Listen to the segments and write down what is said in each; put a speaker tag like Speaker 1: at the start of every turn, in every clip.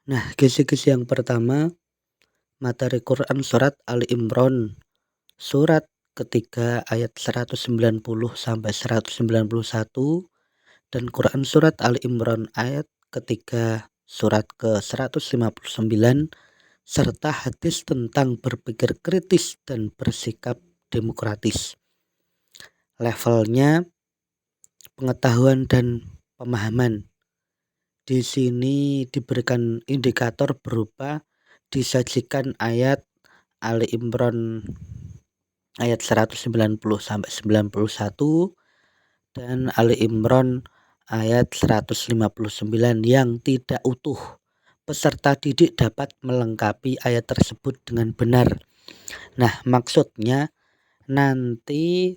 Speaker 1: Nah, kisi-kisi yang pertama, materi Quran surat Ali Imran, surat ketiga ayat 190 sampai 191 dan Quran surat Ali Imran ayat ketiga surat ke-159 serta hadis tentang berpikir kritis dan bersikap demokratis. Levelnya pengetahuan dan pemahaman. Di sini diberikan indikator berupa disajikan ayat Ali Imran ayat 190 sampai 91 dan Ali Imran ayat 159 yang tidak utuh. Peserta didik dapat melengkapi ayat tersebut dengan benar. Nah, maksudnya nanti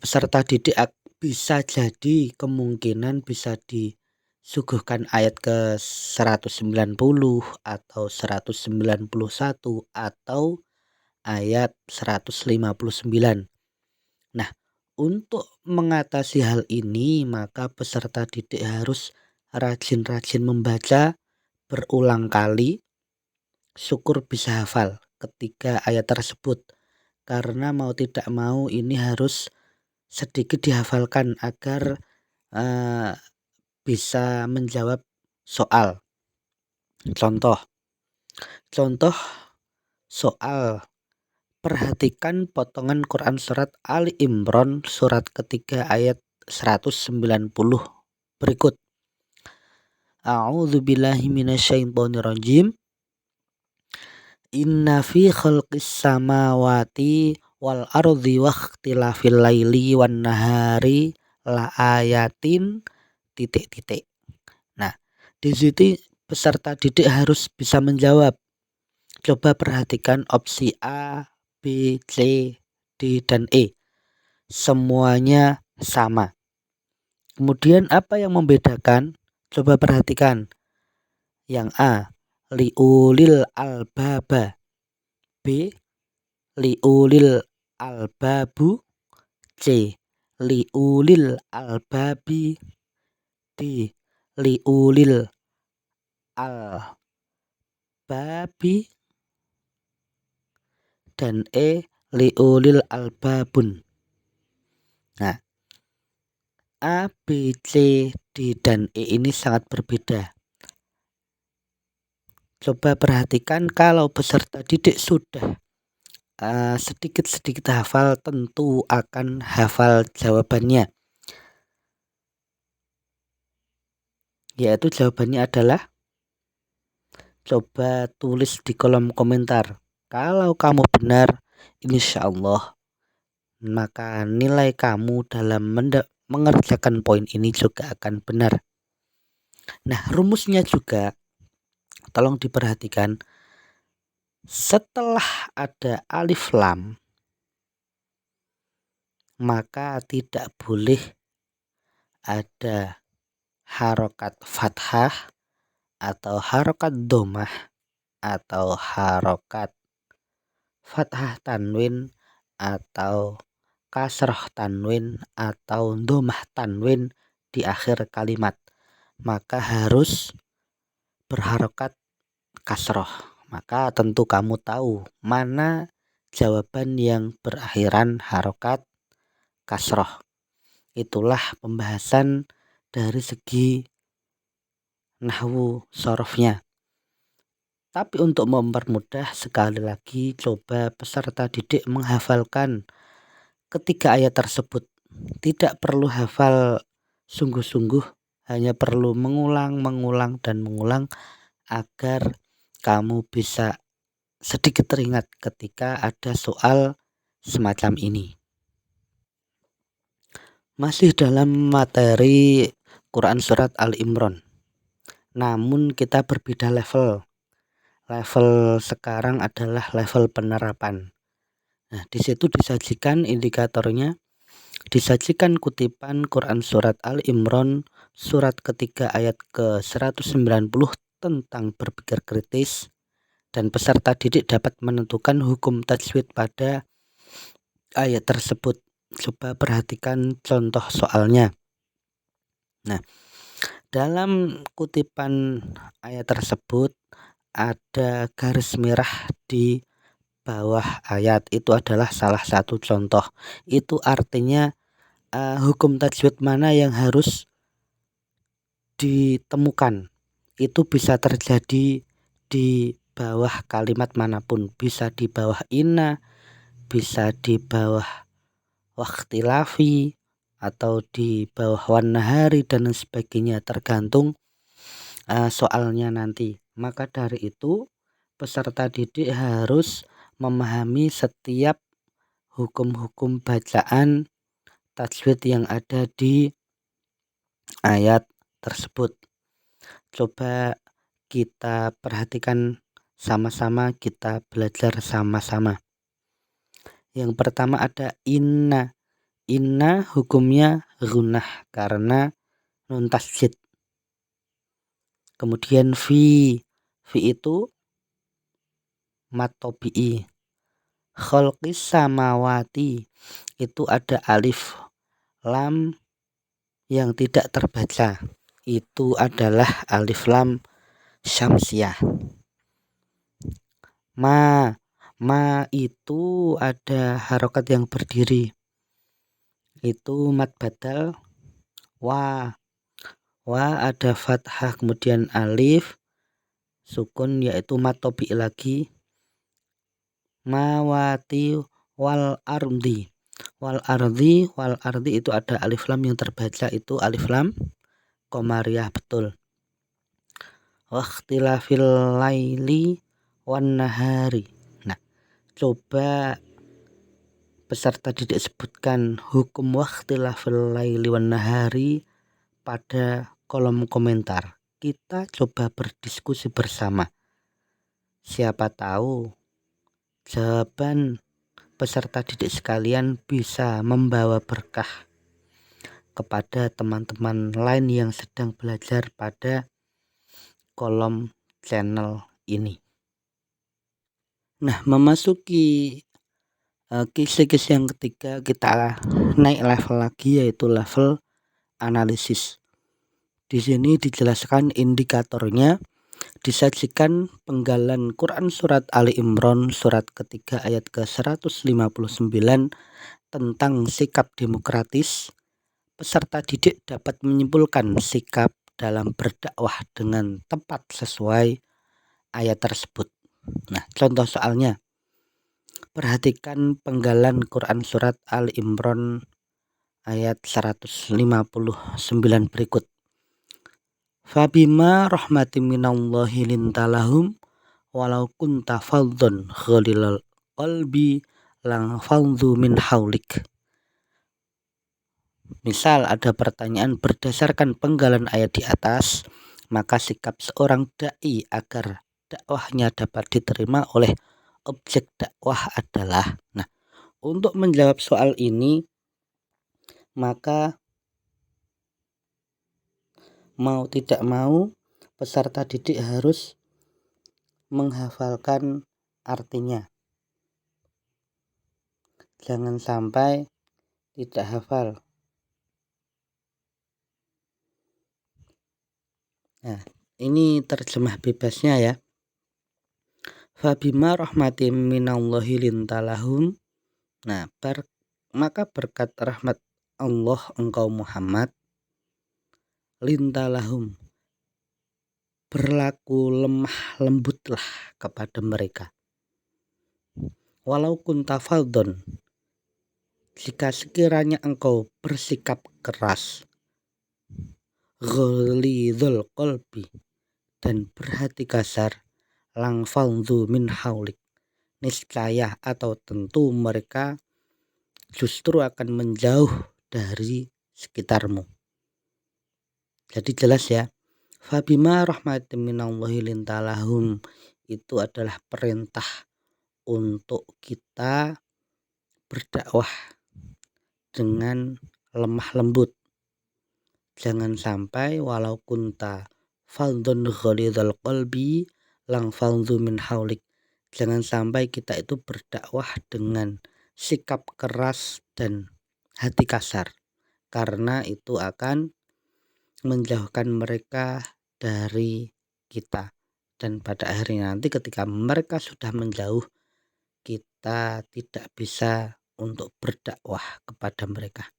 Speaker 1: peserta didik bisa jadi kemungkinan bisa disuguhkan ayat ke 190 atau 191 atau ayat 159. Nah, untuk mengatasi hal ini maka peserta didik harus rajin-rajin membaca berulang kali, syukur bisa hafal ketika ayat tersebut. Karena mau tidak mau ini harus sedikit dihafalkan agar bisa menjawab soal. Contoh soal, perhatikan potongan Quran surat Ali Imran surat ketiga ayat 190 berikut. A'udzubillahi minasyaitonirrajim. Inna fi khalqis samawati wal ardi wakhtilafil laili wan nahari la ayatin titik-titik. Nah, di situ peserta didik harus bisa menjawab. Coba perhatikan opsi A, B, C, D, dan E. Semuanya sama. Kemudian apa yang membedakan? Coba perhatikan. Yang A, liulil albaba. B, liulil albabu. C, liulil albabi. D, liulil albabi. Dan E, liulil albabun. Nah, A, B, C, D, dan E ini sangat berbeda. Coba perhatikan kalau peserta didik sudah sedikit-sedikit hafal, tentu akan hafal jawabannya. Yaitu jawabannya adalah, coba tulis di kolom komentar. Kalau kamu benar, insya Allah maka nilai kamu dalam mengerjakan poin ini juga akan benar. Nah, rumusnya juga tolong diperhatikan. Setelah ada alif lam maka tidak boleh ada harokat fathah atau harokat domah atau harokat fathah tanwin atau kasroh tanwin atau domah tanwin di akhir kalimat. Maka harus berharokat kasroh. Maka tentu kamu tahu mana jawaban yang berakhiran harokat kasroh. Itulah pembahasan dari segi nahwu sorofnya. Tapi untuk mempermudah, sekali lagi coba peserta didik menghafalkan ketiga ayat tersebut. Tidak perlu hafal sungguh-sungguh, hanya perlu mengulang dan mengulang agar kamu bisa sedikit teringat ketika ada soal semacam ini. Masih dalam materi Quran surat Ali Imran, namun kita berbeda level. Level sekarang adalah level penerapan. Nah, di situ disajikan indikatornya, disajikan kutipan Quran surat Ali Imran surat ketiga ayat ke-190 tentang berpikir kritis, dan peserta didik dapat menentukan hukum tajwid pada ayat tersebut. Coba perhatikan contoh soalnya. Nah, Dalam kutipan ayat tersebut ada garis merah di bawah ayat, itu adalah salah satu contoh. Itu artinya hukum tajwid mana yang harus ditemukan. Itu bisa terjadi di bawah kalimat manapun, bisa di bawah inna, bisa di bawah wakhtilafi, atau di bawah wan nahari dan sebagainya, tergantung soalnya nanti. Maka dari itu peserta didik harus memahami setiap hukum-hukum bacaan tajwid yang ada di ayat tersebut. Coba kita perhatikan sama-sama, kita belajar sama-sama. Yang pertama ada inna. Inna hukumnya gunnah karena nun tasjid. Kemudian fi itu mat tobi'i. Khalqis samawati itu ada alif lam yang tidak terbaca, itu adalah alif lam syamsiah. Ma itu ada harokat yang berdiri, itu mad badal. Wa ada fathah kemudian alif sukun yaitu mad tobi lagi. Mawati wal ardi. Wal ardi itu ada alif lam yang terbaca, itu alif lam komariah betul. Wakhtilafil laili wan nahari. Nah, coba peserta didik sebutkan hukum wakhtilafil laili wan nahari pada kolom komentar. Kita coba berdiskusi bersama. Siapa tahu jawaban peserta didik sekalian bisa membawa berkah kepada teman-teman lain yang sedang belajar pada kolom channel ini. Nah, memasuki kisi-kisi yang ketiga, kita naik level lagi, yaitu level analisis. Di sini dijelaskan indikatornya, disajikan penggalan Quran surat Ali Imran surat ketiga ayat ke-159 tentang sikap demokratis. Peserta didik dapat menyimpulkan sikap dalam berdakwah dengan tepat sesuai ayat tersebut. Nah, contoh soalnya, perhatikan penggalan Quran surat Ali Imran ayat 159 berikut. Fabima rahmatim minallahi lintalahum walau kunta faddan ghalilal qalbi lang faddu min haulik. Misal ada pertanyaan berdasarkan penggalan ayat di atas, maka sikap seorang dai agar dakwahnya dapat diterima oleh objek dakwah adalah. Nah, untuk menjawab soal ini, maka mau tidak mau peserta didik harus menghafalkan artinya. Jangan sampai tidak hafal. Nah, ini terjemah bebasnya ya. Fabima rahmatim minallahi lintalahum. Nah, maka berkat rahmat Allah engkau Muhammad lintalahum, berlaku lemah lembutlah kepada mereka. Walau kunta faldon, jika sekiranya engkau bersikap keras, ghalidhul qalbi, dan berhati kasar, lang faldu min haulik, niscaya atau tentu mereka justru akan menjauh dari sekitarmu. Jadi jelas ya, fabima rahmatin minallahi lintalahum itu adalah perintah untuk kita berdakwah dengan lemah lembut. Jangan sampai walau kunta faldun ghalidhal qalbi lang faldu min haulik. Jangan sampai kita itu berdakwah dengan sikap keras dan hati kasar, karena itu akan menjauhkan mereka dari kita. Dan pada akhirnya nanti ketika mereka sudah menjauh, kita tidak bisa untuk berdakwah kepada mereka.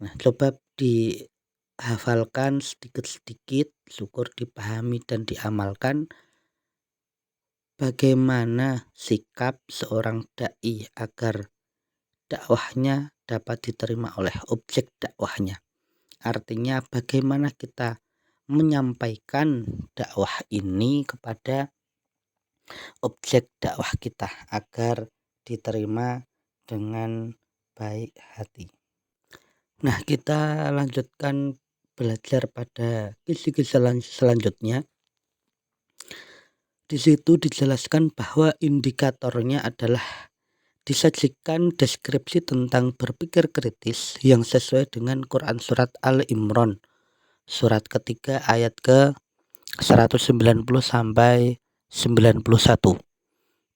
Speaker 1: Nah, coba dihafalkan sedikit-sedikit, syukur dipahami dan diamalkan bagaimana sikap seorang dai agar dakwahnya dapat diterima oleh objek dakwahnya. Artinya bagaimana kita menyampaikan dakwah ini kepada objek dakwah kita agar diterima dengan baik hati. Nah, kita lanjutkan belajar pada kisi-kisi selanjutnya. Di situ dijelaskan bahwa indikatornya adalah disajikan deskripsi tentang berpikir kritis yang sesuai dengan Quran Surat Al-Imran, surat ketiga ayat ke 190 sampai 91.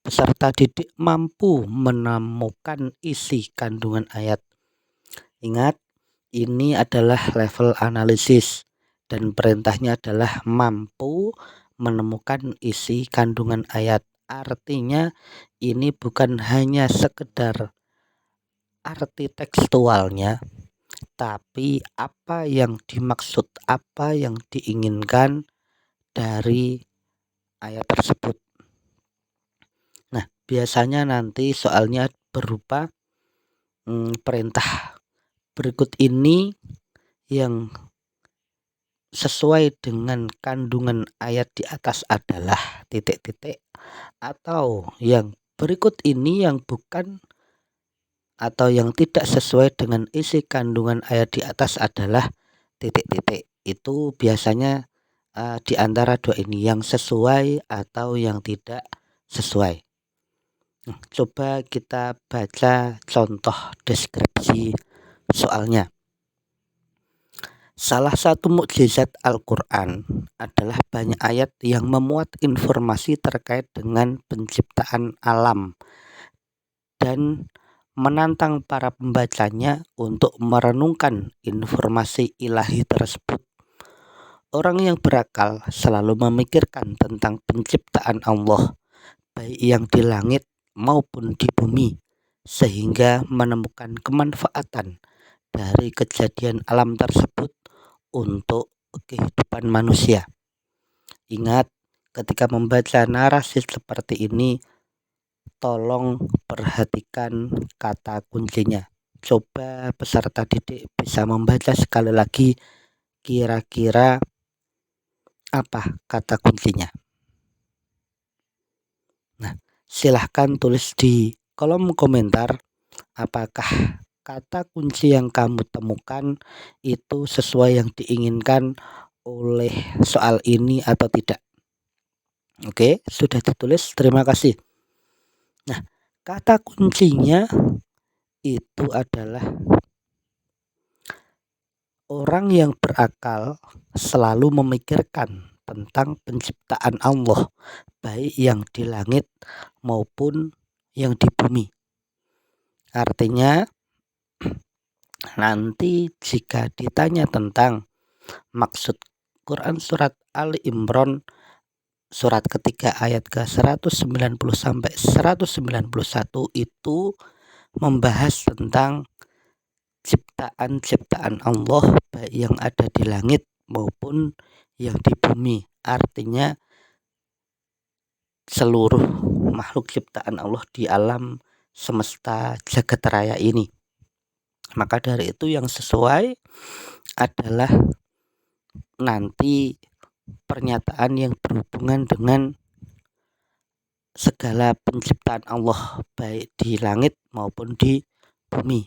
Speaker 1: Peserta didik mampu menemukan isi kandungan ayat. Ingat, ini adalah level analisis dan perintahnya adalah mampu menemukan isi kandungan ayat. Artinya ini bukan hanya sekedar arti tekstualnya, tapi apa yang dimaksud, apa yang diinginkan dari ayat tersebut. Nah, biasanya nanti soalnya berupa perintah berikut ini yang sesuai dengan kandungan ayat di atas adalah titik-titik, atau yang berikut ini yang bukan atau yang tidak sesuai dengan isi kandungan ayat di atas adalah titik-titik. Itu biasanya di antara dua ini, yang sesuai atau yang tidak sesuai. Coba kita baca contoh deskripsi soalnya. Salah satu mukjizat Al-Quran adalah banyak ayat yang memuat informasi terkait dengan penciptaan alam dan menantang para pembacanya untuk merenungkan informasi ilahi tersebut. Orang yang berakal selalu memikirkan tentang penciptaan Allah, baik yang di langit maupun di bumi, sehingga menemukan kemanfaatan dari kejadian alam tersebut untuk kehidupan manusia. Ingat, ketika membaca narasi seperti ini, tolong perhatikan kata kuncinya. Coba peserta didik bisa membaca sekali lagi, kira-kira apa kata kuncinya. Nah, silahkan tulis di kolom komentar apakah kata kunci yang kamu temukan itu sesuai yang diinginkan oleh soal ini atau tidak. Oke, sudah ditulis, terima kasih. Nah, kata kuncinya itu adalah orang yang berakal selalu memikirkan tentang penciptaan Allah, baik yang di langit maupun yang di bumi. Artinya nanti jika ditanya tentang maksud Quran Surat Al-Imran surat ketiga ayat ke 190 sampai 191 itu membahas tentang ciptaan-ciptaan Allah baik yang ada di langit maupun yang di bumi. Artinya seluruh makhluk ciptaan Allah di alam semesta jagat raya ini. Maka dari itu yang sesuai adalah nanti pernyataan yang berhubungan dengan segala penciptaan Allah baik di langit maupun di bumi.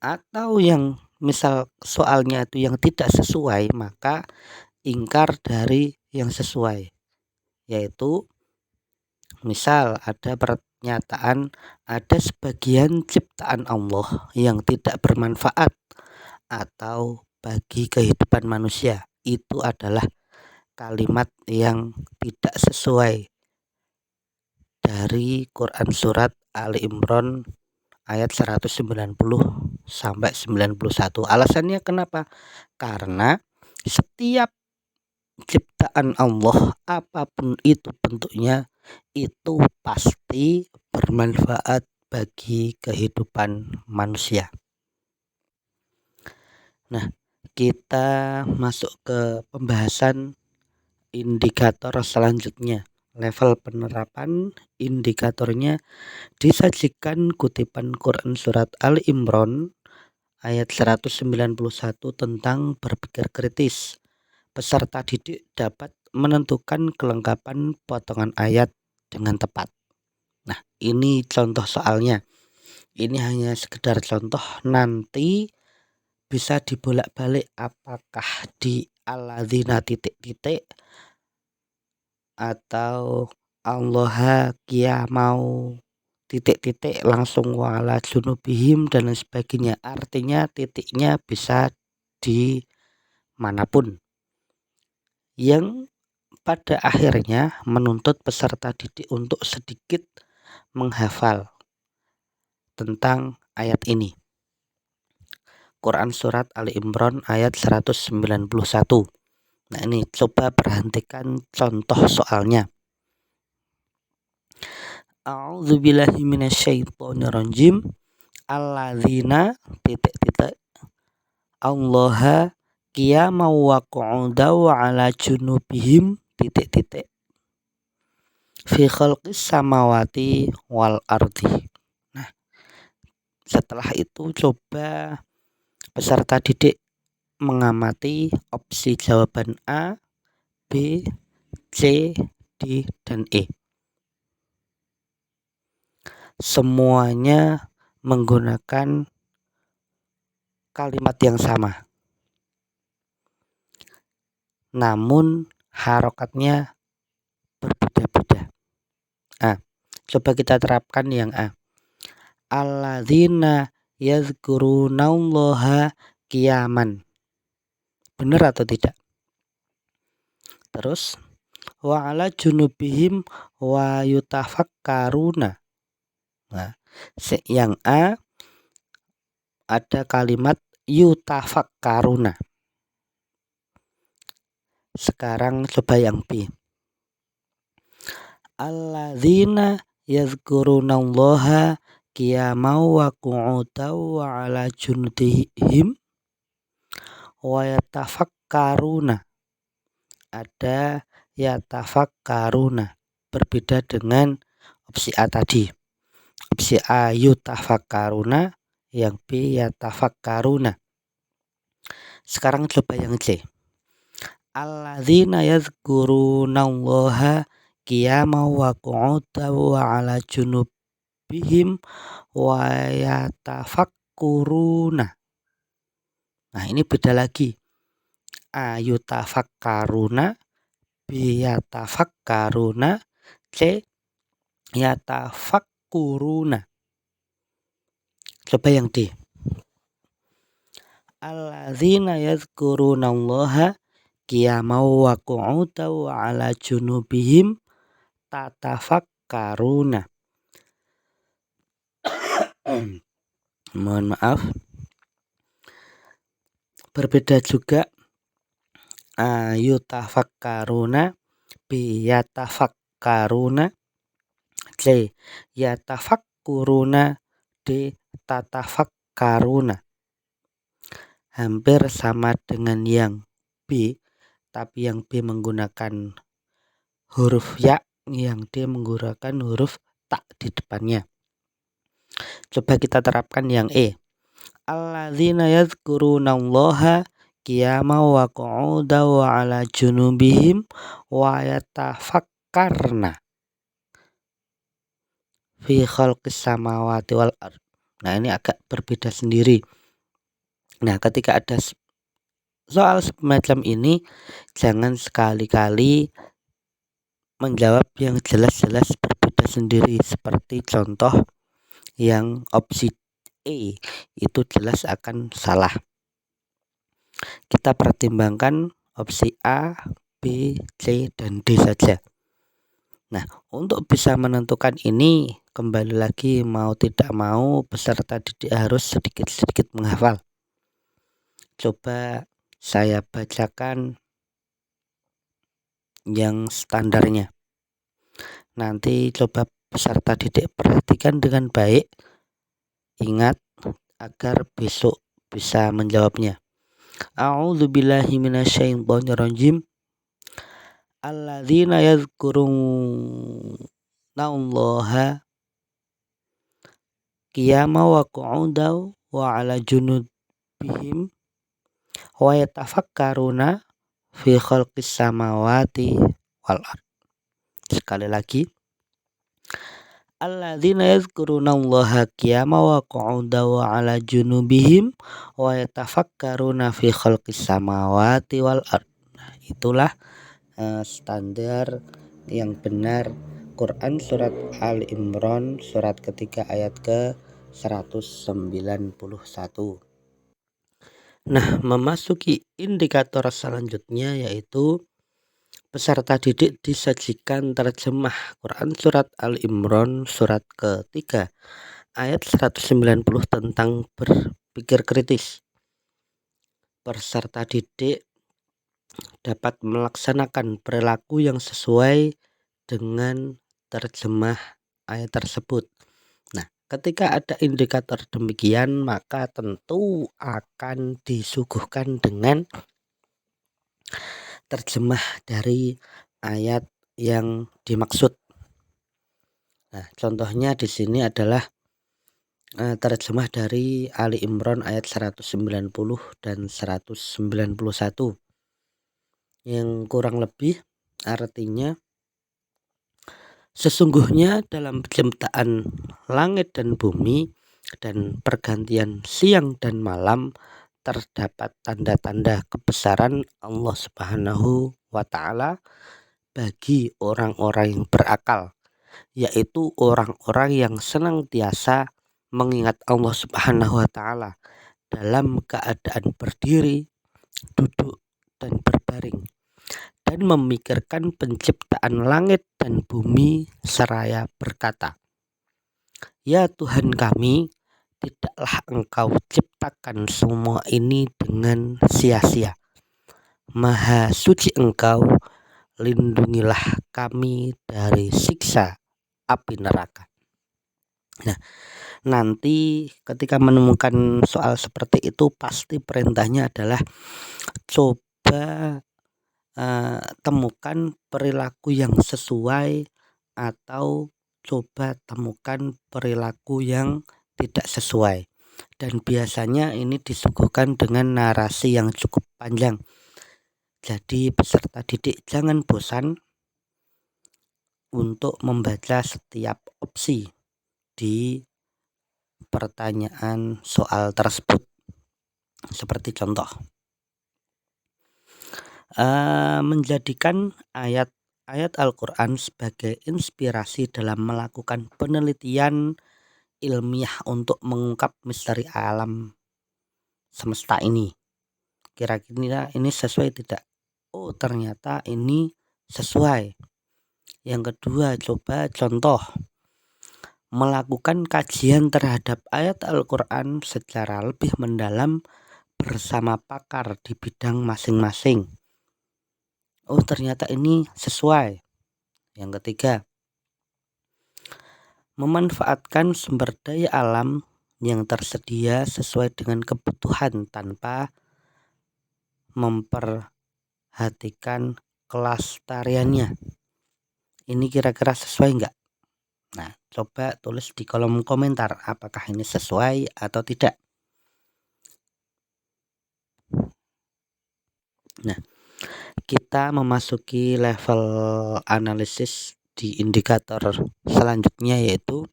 Speaker 1: Atau yang misal soalnya itu yang tidak sesuai, maka ingkar dari yang sesuai. Yaitu misal ada pernyataan ada sebagian ciptaan Allah yang tidak bermanfaat atau bagi kehidupan manusia. Itu adalah kalimat yang tidak sesuai dari Quran Surat Ali Imran ayat 190 sampai 91. Alasannya kenapa? Karena setiap ciptaan Allah apapun itu bentuknya itu pasti bermanfaat bagi kehidupan manusia. Nah, kita masuk ke pembahasan indikator selanjutnya. Level penerapan indikatornya disajikan kutipan Quran surat Ali Imran ayat 191 tentang berpikir kritis. Peserta didik dapat menentukan kelengkapan potongan ayat dengan tepat. Nah, ini contoh soalnya. Ini hanya sekedar contoh, nanti bisa dibolak-balik apakah di alladzina titik-titik atau Allah mau titik-titik langsung wala junubihim dan lain sebagainya. Artinya titiknya bisa di manapun, yang pada akhirnya menuntut peserta didik untuk sedikit menghafal tentang ayat ini. Quran surat Ali Imran ayat 191. Nah, ini coba perhatikan contoh soalnya. A'udzubillahi minasyaitonirrajim. Alladzina titik-titik Allaha qiyaman wa qu'udan wa 'ala junubihim titik-titik fi khalqis samawati wal ardi. Nah, setelah itu coba peserta didik mengamati opsi jawaban A, B, C, D, dan E. Semuanya menggunakan kalimat yang sama, namun harokatnya berbeda-beda. Coba kita terapkan yang A. Alladzina yazkurunallaha qiyaman. Benar atau tidak? Terus wa 'ala junubihim wa yutafakkaruna. Nah, yang A ada kalimat yutafakkaruna. Sekarang coba yang B. Alladzina yazkurunallaha qiyaman wa qu'udan wa 'ala junubihim wa yatafakkaruna. Ada yatafakkaruna, berbeda dengan opsi A tadi. Opsi A yutafakkaruna, yang B yatafakkaruna. Sekarang coba yang C. Alladzina yazkurunallaha qiyaman wa qu'udan wa 'ala junubihim wa yatafakkuruna. Nah, ini beda lagi. A yutafakkaruna, B yatafakkaruna, C yatafakkuruna. Coba yang D. Alladzina yazkurunallaha qiyaman wa qu'udan wa 'ala junubihim tatafakkaruna. Mohon maaf, berbeda juga. A yutafakkaruna, B yatafakkaruna, C yatafakkuruna, D tatafakkaruna. Hampir sama dengan yang B, tapi yang B menggunakan huruf ya, yang D menggunakan huruf ta di depannya. Coba kita terapkan yang E. Alladzina yazkurunallaha qiyaman wa qu'udan wa 'ala junubihim wa yatafakkarna fi khalqis samawati wal ard. Nah, ini agak berbeda sendiri. Nah, ketika ada soal semacam ini, jangan sekali-kali menjawab yang jelas-jelas berbeda sendiri, seperti contoh yang opsi E, itu jelas akan salah. Kita pertimbangkan opsi A, B, C, dan D saja. Nah, untuk bisa menentukan ini, kembali lagi mau tidak mau peserta didik harus sedikit-sedikit menghafal. Coba saya bacakan yang standarnya. Nanti coba peserta didik perhatikan dengan baik. Ingat agar besok bisa menjawabnya. A'udzubillahi minasyaitonirrajim. Alladzina yadhkurunallaha qiyaman wa qu'udan wa 'ala junubihim wa yatafakkaruna fi khalqis samawati wal ard. Sekali lagi. Alladzina yadhkurunallaha qiyaman wa qu'udan wa 'ala junubihim wa yatafakkaruna fi khalqis samawati wal ard. Nah, itulah standar yang benar Quran surat Al-Imran surat ketiga ayat ke 191. Nah, memasuki indikator selanjutnya yaitu peserta didik disajikan terjemah Quran surat Al-Imran surat ketiga ayat 190 tentang berpikir kritis. Peserta didik dapat melaksanakan perilaku yang sesuai dengan terjemah ayat tersebut. Nah, ketika ada indikator demikian, maka tentu akan disuguhkan dengan terjemah dari ayat yang dimaksud. Nah, contohnya di sini adalah terjemah dari Ali Imran ayat 190 dan 191 yang kurang lebih artinya, sesungguhnya dalam penciptaan langit dan bumi dan pergantian siang dan malam terdapat tanda-tanda kebesaran Allah Subhanahu wa Ta'ala bagi orang-orang yang berakal, yaitu orang-orang yang senantiasa mengingat Allah Subhanahu wa Ta'ala dalam keadaan berdiri, duduk, dan berbaring, dan memikirkan penciptaan langit dan bumi seraya berkata, "Ya Tuhan kami, tidaklah Engkau ciptakan semua ini dengan sia-sia. Maha suci Engkau, lindungilah kami dari siksa api neraka." Nah, nanti ketika menemukan soal seperti itu pasti perintahnya adalah coba temukan perilaku yang sesuai atau coba temukan perilaku yang tidak sesuai. Dan biasanya ini disuguhkan dengan narasi yang cukup panjang. Jadi peserta didik jangan bosan untuk membaca setiap opsi di pertanyaan soal tersebut. Seperti contoh, menjadikan ayat Al-Quran sebagai inspirasi dalam melakukan penelitian ilmiah untuk mengungkap misteri alam semesta ini. Kira-kira ini sesuai tidak? Oh, ternyata ini sesuai. Yang kedua, coba contoh melakukan kajian terhadap ayat Al-Quran secara lebih mendalam bersama pakar di bidang masing-masing. Oh, ternyata ini sesuai. Yang ketiga, memanfaatkan sumber daya alam yang tersedia sesuai dengan kebutuhan tanpa memperhatikan kelestariannya. Ini kira-kira sesuai enggak? Nah, coba tulis di kolom komentar apakah ini sesuai atau tidak. Nah, kita memasuki level analisis di indikator selanjutnya, yaitu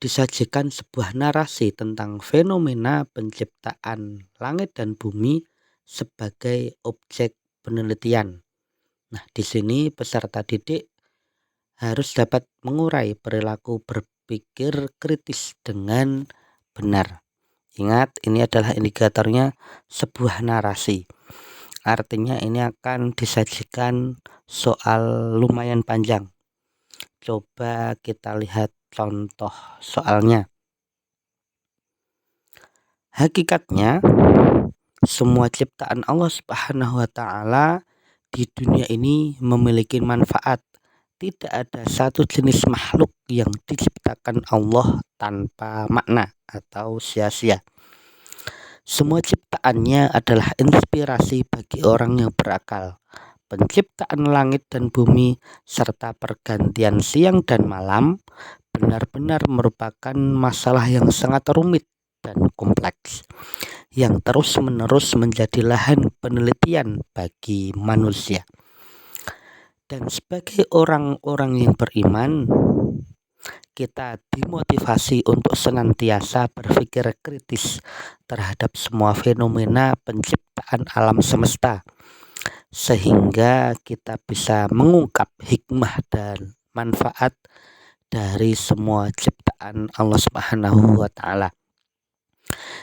Speaker 1: disajikan sebuah narasi tentang fenomena penciptaan langit dan bumi sebagai objek penelitian. Nah, di sini peserta didik harus dapat mengurai perilaku berpikir kritis dengan benar. Ingat, ini adalah indikatornya sebuah narasi. Artinya ini akan disajikan soal lumayan panjang. Coba kita lihat contoh soalnya. Hakikatnya, semua ciptaan Allah Subhanahu wa Ta'ala di dunia ini memiliki manfaat. Tidak ada satu jenis makhluk yang diciptakan Allah tanpa makna atau sia-sia. Semua ciptaannya adalah inspirasi bagi orang yang berakal. Penciptaan langit dan bumi serta pergantian siang dan malam benar-benar merupakan masalah yang sangat rumit dan kompleks, yang terus-menerus menjadi lahan penelitian bagi manusia. Dan sebagai orang-orang yang beriman, kita dimotivasi untuk senantiasa berpikir kritis terhadap semua fenomena penciptaan alam semesta, sehingga kita bisa mengungkap hikmah dan manfaat dari semua ciptaan Allah Subhanahu wa Ta'ala.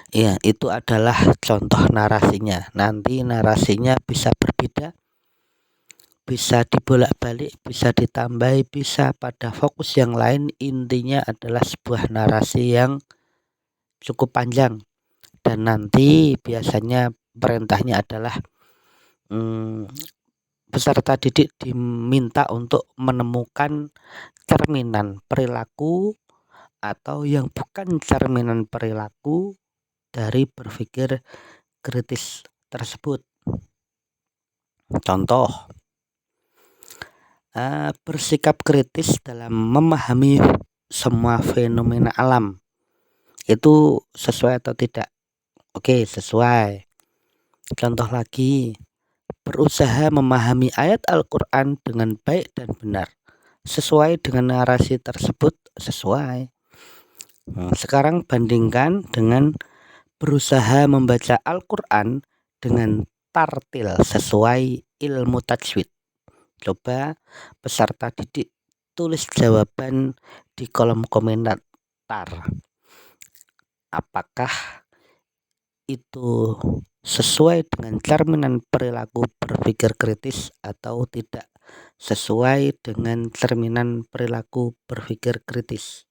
Speaker 1: Ya, itu adalah contoh narasinya. Nanti narasinya bisa berbeda, bisa dibolak-balik, bisa ditambahi, bisa pada fokus yang lain. Intinya adalah sebuah narasi yang cukup panjang, dan nanti biasanya perintahnya adalah peserta didik diminta untuk menemukan cerminan perilaku atau yang bukan cerminan perilaku dari berpikir kritis tersebut. Contoh, bersikap kritis dalam memahami semua fenomena alam itu sesuai atau tidak? Oke, sesuai. Contoh lagi, berusaha memahami ayat Al-Quran dengan baik dan benar. Sesuai dengan narasi tersebut, sesuai. Sekarang bandingkan dengan berusaha membaca Al-Quran dengan tartil sesuai ilmu tajwid. Coba peserta didik tulis jawaban di kolom komentar. Apakah itu sesuai dengan cerminan perilaku berpikir kritis atau tidak sesuai dengan cerminan perilaku berpikir kritis?